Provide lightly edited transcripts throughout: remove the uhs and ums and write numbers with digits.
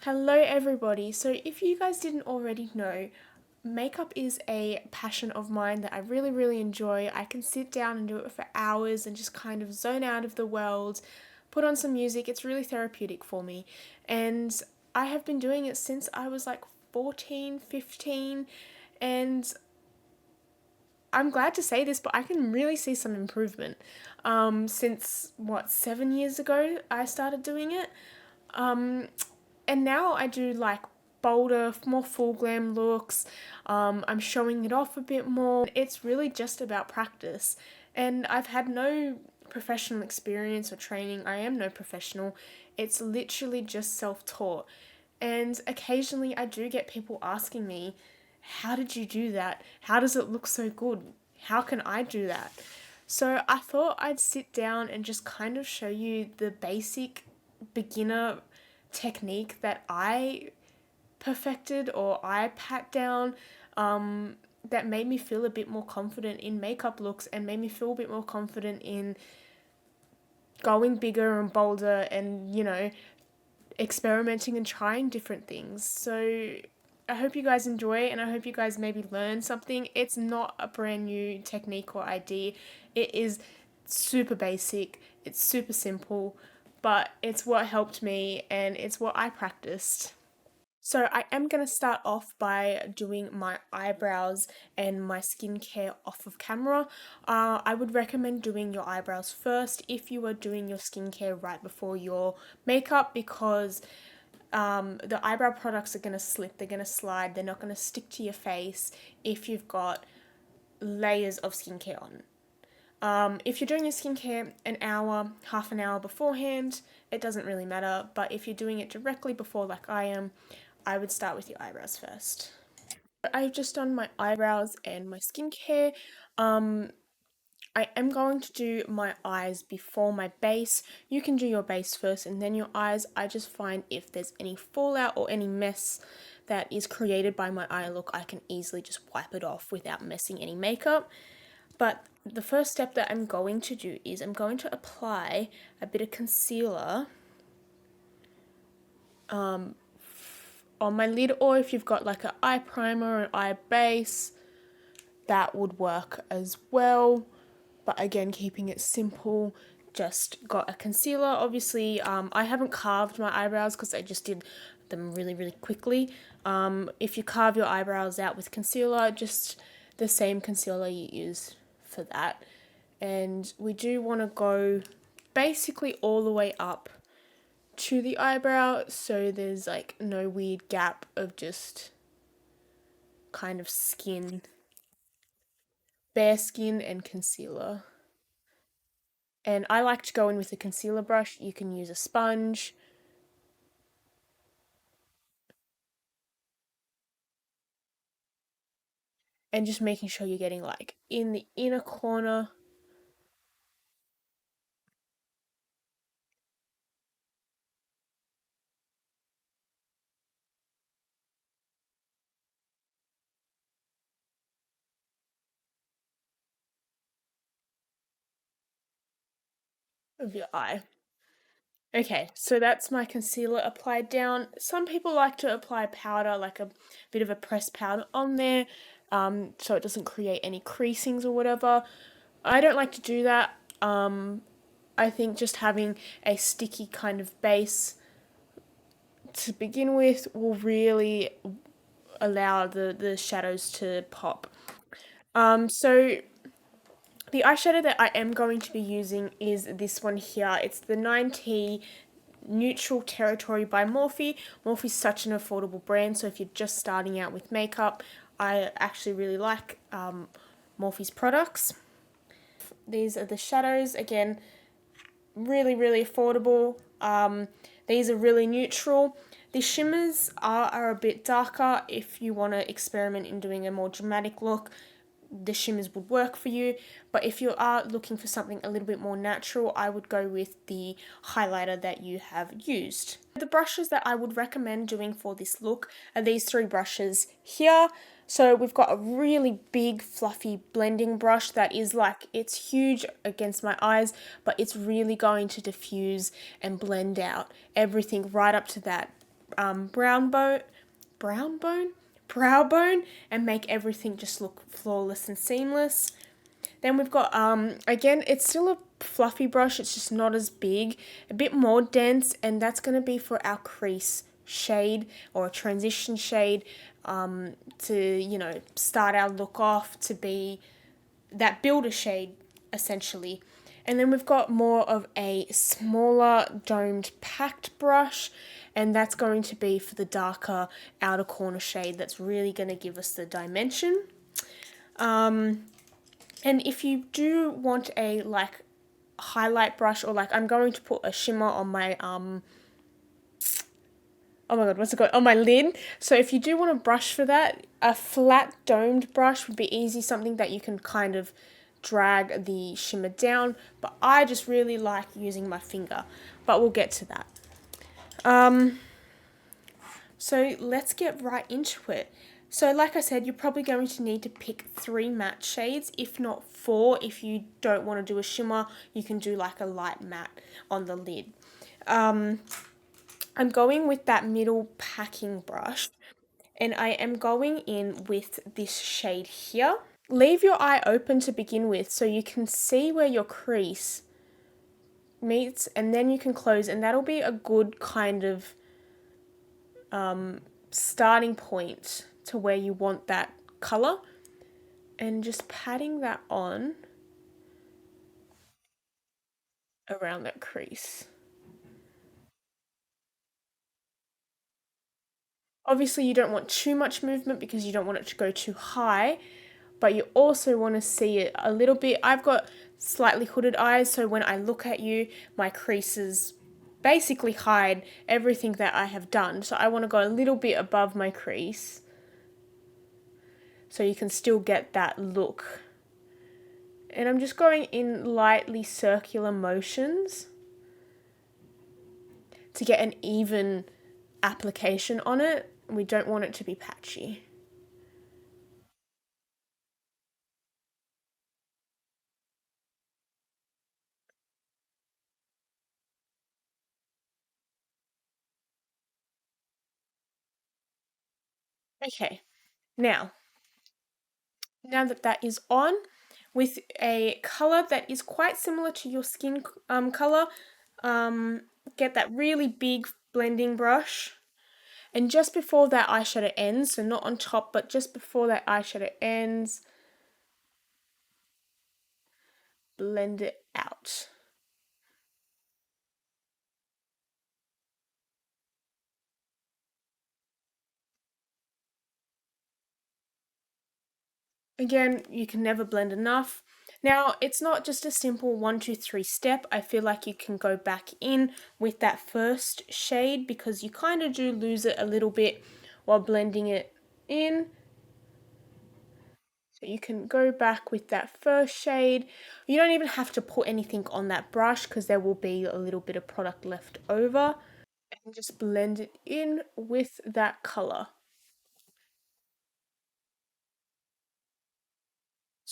Hello everybody. So if you guys didn't already know, makeup is a passion of mine that I really enjoy. I can sit down and do it for hours and just kind of zone out of the world, put on some music. It's really therapeutic for me. And I have been doing it since I was like 14, 15, and I'm glad to say this, but I can really see some improvement. Since 7 years ago I started doing it. And now I do like bolder, more full glam looks. I'm showing it off a bit more. It's really just about practice. And I've had no professional experience or training. I am no professional. It's literally just self-taught. And occasionally I do get people asking me, how did you do that? How does it look so good? How can I do that? So I thought I'd sit down and just kind of show you the basic beginner technique that I perfected or I pat down, that made me feel a bit more confident in makeup looks and made me feel a bit more confident in going bigger and bolder and, experimenting and trying different things. So I hope you guys enjoy it and I hope you guys maybe learn something. It's not a brand new technique or idea. It is super basic, it's super simple, but it's what helped me and it's what I practiced. So I am going to start off by doing my eyebrows and my skincare off of camera. I would recommend doing your eyebrows first if you are doing your skincare right before your makeup, because the eyebrow products are going to slip, they're going to slide, they're not going to stick to your face if you've got layers of skincare on. If you're doing your skincare an hour, half an hour beforehand, it doesn't really matter, but if you're doing it directly before like I am, I would start with your eyebrows first. I've just done my eyebrows and my skincare. I am going to do my eyes before my base. You can do your base first and then your eyes. I just find if there's any fallout or any mess that is created by my eye look, I can easily just wipe it off without messing any makeup. But the first step that I'm going to do is I'm going to apply a bit of concealer on my lid, or if you've got like an eye primer or an eye base, that would work as well. But again, keeping it simple, just got a concealer. Obviously, I haven't carved my eyebrows because I just did them really quickly. If you carve your eyebrows out with concealer, just the same concealer you use for that. And we do want to go basically all the way up to the eyebrow, so there's like no weird gap of just kind of skin, bare skin and concealer. And I like to go in with a concealer brush. You can use a sponge. And just making sure you're getting like in the inner corner. Of your eye. Okay, so that's my concealer applied down. Some people like to apply powder, like a bit of a pressed powder on there, so it doesn't create any creasings or whatever. I don't like to do that. I think just having a sticky kind of base to begin with will really allow the shadows to pop. So the eyeshadow that I am going to be using is this one here. It's the 9T Neutral Territory by Morphe. Morphe is such an affordable brand, so if you're just starting out with makeup, I actually really like Morphe's products. These are the shadows. Again, really affordable. These are really neutral. The shimmers are a bit darker. If you want to experiment in doing a more dramatic look, the shimmers would work for you. But if you are looking for something a little bit more natural, I would go with the highlighter that you have used. The brushes that I would recommend doing for this look are these three brushes here. So we've got a really big fluffy blending brush that is like, it's huge against my eyes, but it's really going to diffuse and blend out everything right up to that brow bone and make everything just look flawless and seamless. Then we've got, again, it's still a fluffy brush, it's just not as big, a bit more dense, and that's going to be for our crease shade or a transition shade, to, you know, start our look off, to be that builder shade, essentially. And then we've got more of a smaller domed packed brush, and that's going to be for the darker outer corner shade that's really going to give us the dimension. And if you do want a like highlight brush, or like I'm going to put a shimmer on my oh my god, what's it called? On my lid. So if you do want a brush for that, a flat domed brush would be easy, something that you can kind of drag the shimmer down, but I just really like using my finger, but we'll get to that. So let's get right into it. So like I said, you're probably going to need to pick 3 matte shades, if not 4. If you don't want to do a shimmer, you can do like a light matte on the lid. I'm going with that middle packing brush, and I am going in with this shade here. Leave your eye open to begin with so you can see where your crease meets, and then you can close, and that'll be a good kind of starting point to where you want that colour, and just patting that on around that crease. Obviously you don't want too much movement because you don't want it to go too high, but you also want to see it a little bit. I've got slightly hooded eyes, so when I look at you, my creases basically hide everything that I have done. So I want to go a little bit above my crease so you can still get that look. And I'm just going in lightly circular motions to get an even application on it. We don't want it to be patchy. Okay, now, now that that is on, with a color that is quite similar to your skin color, get that really big blending brush, and just before that eyeshadow ends, so not on top, but just before that eyeshadow ends, blend it out. Again, you can never blend enough. Now, it's not just a simple 1, 2, 3 step. I feel like you can go back in with that first shade because you kind of do lose it a little bit while blending it in. So you can go back with that first shade. You don't even have to put anything on that brush because there will be a little bit of product left over. And just blend it in with that color.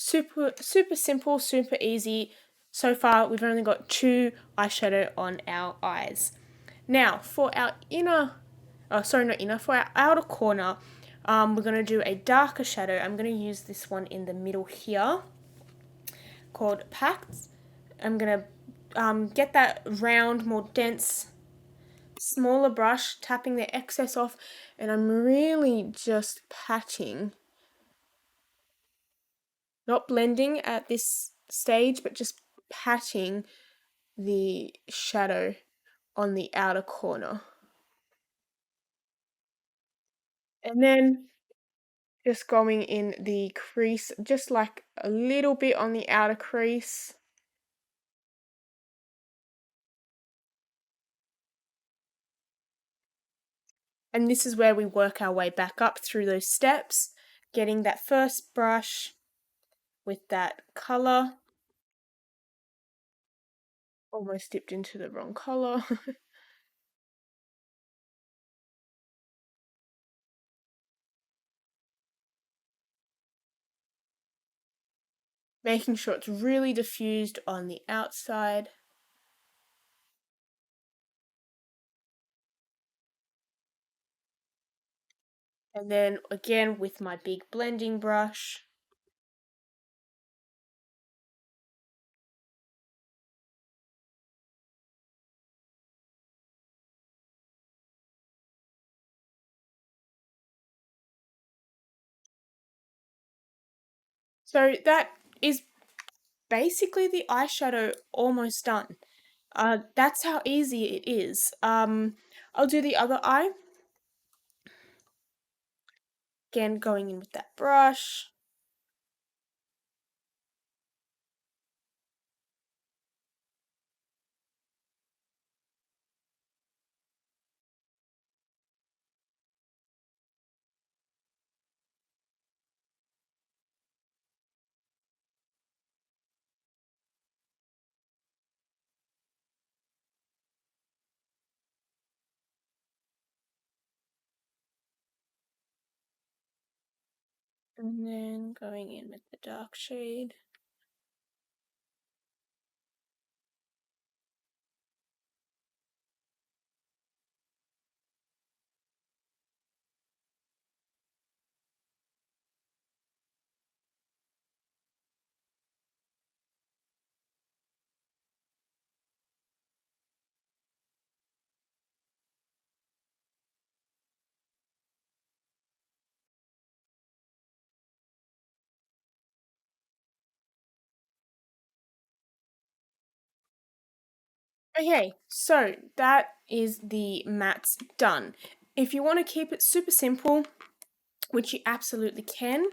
Super, super simple, super easy. So far, we've only got 2 eyeshadow on our eyes. Now, for our inner, oh, sorry, not inner, for our outer corner, we're going to do a darker shadow. I'm going to use this one in the middle here, called Packed. I'm going to get that round, more dense, smaller brush, tapping the excess off, and I'm really just patching. Not blending at this stage, but just patting the shadow on the outer corner. And then just going in the crease, just like a little bit on the outer crease. And this is where we work our way back up through those steps, getting that first brush with that color. Almost dipped into the wrong color. Making sure it's really diffused on the outside. And then again with my big blending brush. So that is basically the eyeshadow almost done. That's how easy it is. I'll do the other eye. Again, going in with that brush. And then going in with the dark shade. Okay, so that is the mattes done. If you want to keep it super simple, which you absolutely can,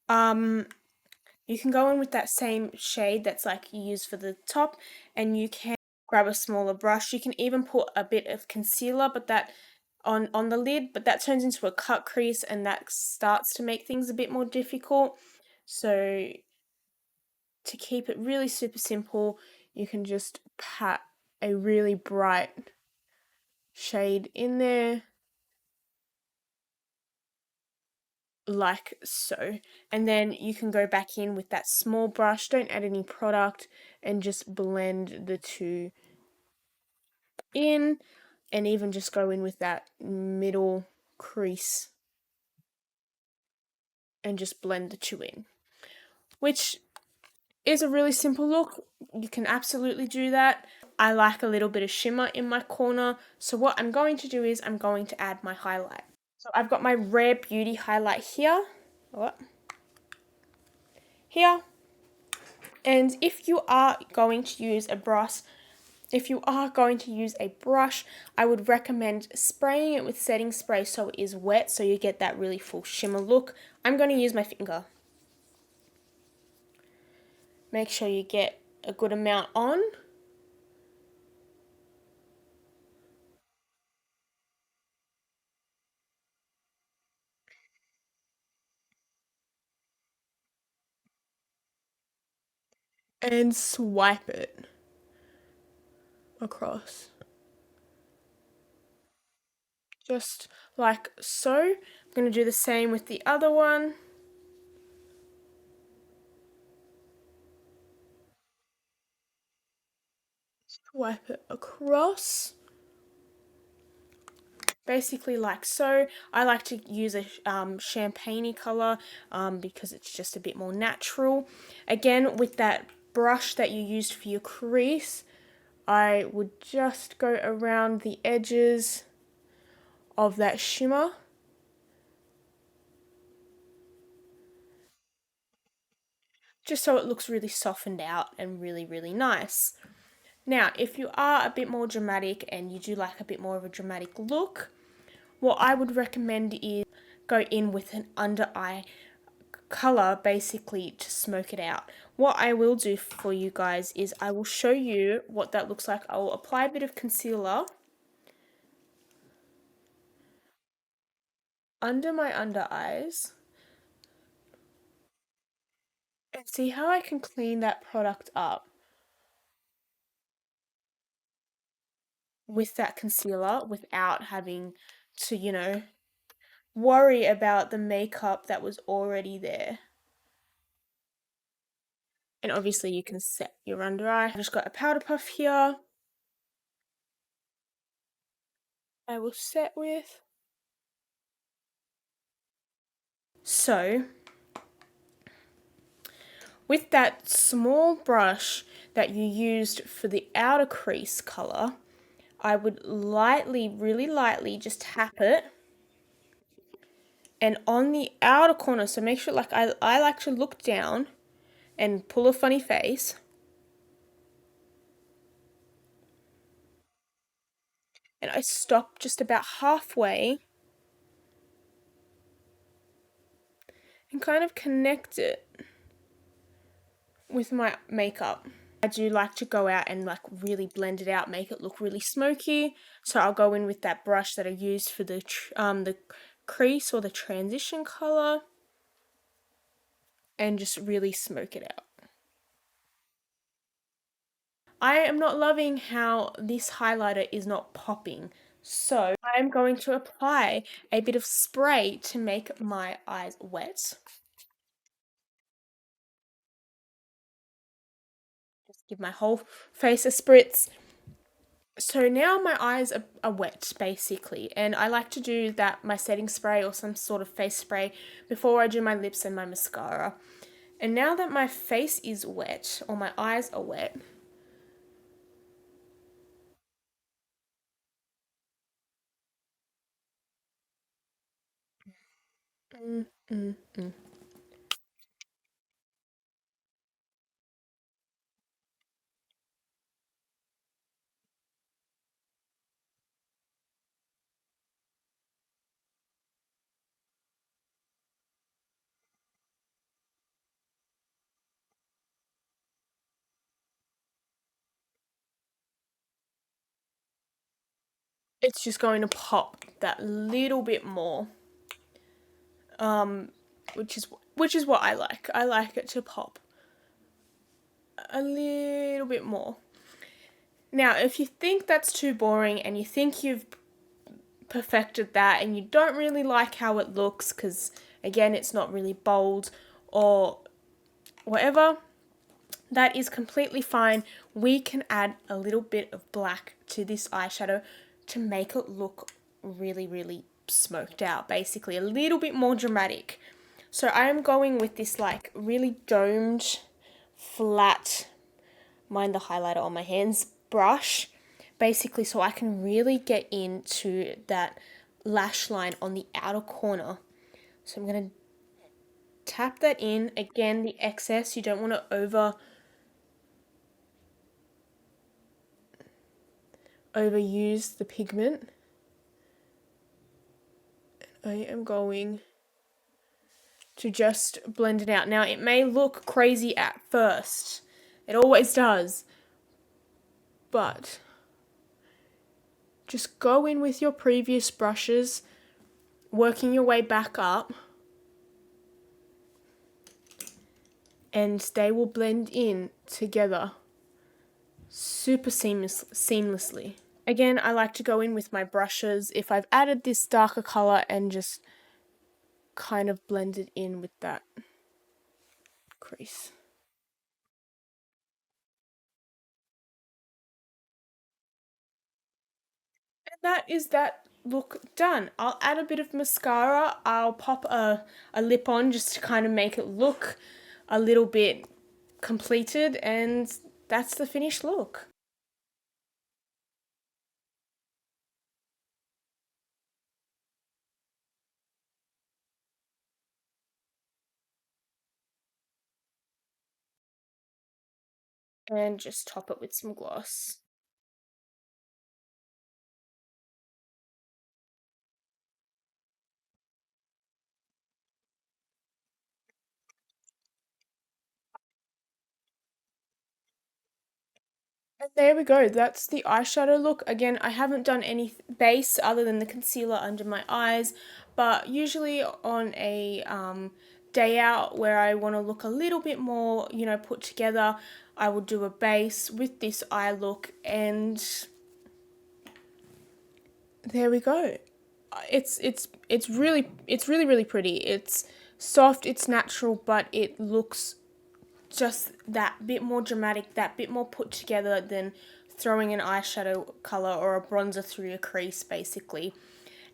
you can go in with that same shade that's like you use for the top, and you can grab a smaller brush. You can even put a bit of concealer, but that on the lid, but that turns into a cut crease, and that starts to make things a bit more difficult. So to keep it really super simple, you can just pat a really bright shade in there like so, and then you can go back in with that small brush, don't add any product, and just blend the two in, and even just go in with that middle crease and just blend the two in, which is a really simple look. You can absolutely do that. I like a little bit of shimmer in my corner, so what I'm going to do is I'm going to add my highlight. So I've got my Rare Beauty highlight here. What? Here. And if you are going to use a brush, I would recommend spraying it with setting spray so it is wet, so you get that really full shimmer look. I'm going to use my finger. Make sure you get a good amount on. And swipe it across. Just like so. I'm going to do the same with the other one. Swipe it across. Basically like so. I like to use a champagne-y colour because it's just a bit more natural. Again, with that brush that you used for your crease, I would just go around the edges of that shimmer. Just so it looks really softened out and really, really nice. Now, if you are a bit more dramatic and you do like a bit more of a dramatic look, what I would recommend is go in with an under eye color basically to smoke it out. What I will do for you guys is I will show you what that looks like. I will apply a bit of concealer under my under eyes and see how I can clean that product up with that concealer without having to, worry about the makeup that was already there. And obviously you can set your under eye. I've just got a powder puff here. I will set with. So with that small brush that you used for the outer crease colour, I would lightly, really lightly just tap it. And on the outer corner, so make sure, like I like to look down and pull a funny face. And I stop just about halfway and kind of connect it with my makeup. I do like to go out and like really blend it out, make it look really smoky. So I'll go in with that brush that I used for the crease or the transition color and just really smoke it out. I am not loving how this highlighter is not popping. So I am going to apply a bit of spray to make my eyes wet. Just give my whole face a spritz. So now my eyes are wet basically, and I like to do that, my setting spray or some sort of face spray before I do my lips and my mascara. And now that my face is wet, or my eyes are wet, mm, mm, mm. It's just going to pop that little bit more, um, which is what I like. I like it to pop a little bit more. Now, if you think that's too boring and you think you've perfected that and you don't really like how it looks because, again, it's not really bold or whatever, that is completely fine. We can add a little bit of black to this eyeshadow to make it look really, really smoked out, basically a little bit more dramatic. So I am going with this like really domed, flat, mind the highlighter on my hands, brush, basically so I can really get into that lash line on the outer corner. So I'm going to tap that in. Again, the excess, you don't want to overuse the pigment. I am going to just blend it out. Now, it may look crazy at first. It always does. But just go in with your previous brushes, working your way back up, and they will blend in together super seamlessly. Again, I like to go in with my brushes if I've added this darker color and just kind of blend it in with that crease. And that is that look done. I'll add a bit of mascara. I'll pop a lip on just to kind of make it look a little bit completed, and that's the finished look. And just top it with some gloss. And there we go, that's the eyeshadow look. Again, I haven't done any base other than the concealer under my eyes, but usually on a day out where I want to look a little bit more, you know, put together, I will do a base with this eye look, and there we go. It's really pretty. It's soft, it's natural, but it looks just that bit more dramatic, that bit more put together than throwing an eyeshadow color or a bronzer through your crease, basically.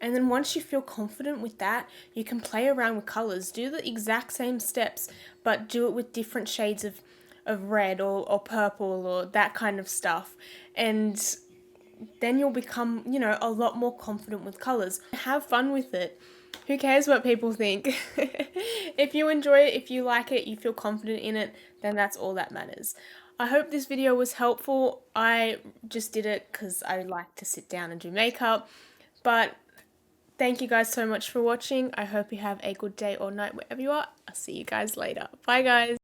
And then once you feel confident with that, you can play around with colors. Do the exact same steps, but do it with different shades of red or purple or that kind of stuff. And then you'll become, you know, a lot more confident with colors. Have fun with it. Who cares what people think? If you enjoy it, if you like it, you feel confident in it, then that's all that matters. I hope this video was helpful. I just did it because I like to sit down and do makeup. But thank you guys so much for watching. I hope you have a good day or night wherever you are. I'll see you guys later. Bye guys.